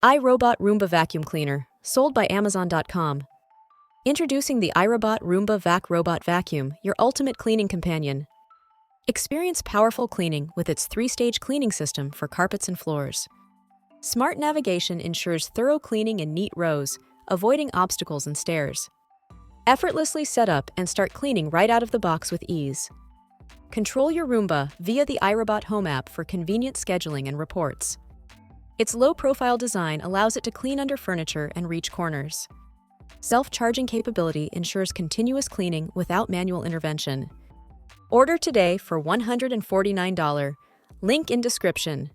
iRobot Roomba Vacuum Cleaner, sold by Amazon.com. Introducing the iRobot Roomba Vac Robot Vacuum, your ultimate cleaning companion. Experience powerful cleaning with its 3-stage cleaning system for carpets and floors. Smart navigation ensures thorough cleaning in neat rows, avoiding obstacles and stairs. Effortlessly set up and start cleaning right out of the box with ease. Control your Roomba via the iRobot Home app for convenient scheduling and reports. Its low-profile design allows it to clean under furniture and reach corners. Self-charging capability ensures continuous cleaning without manual intervention. Order today for $149. Link in description.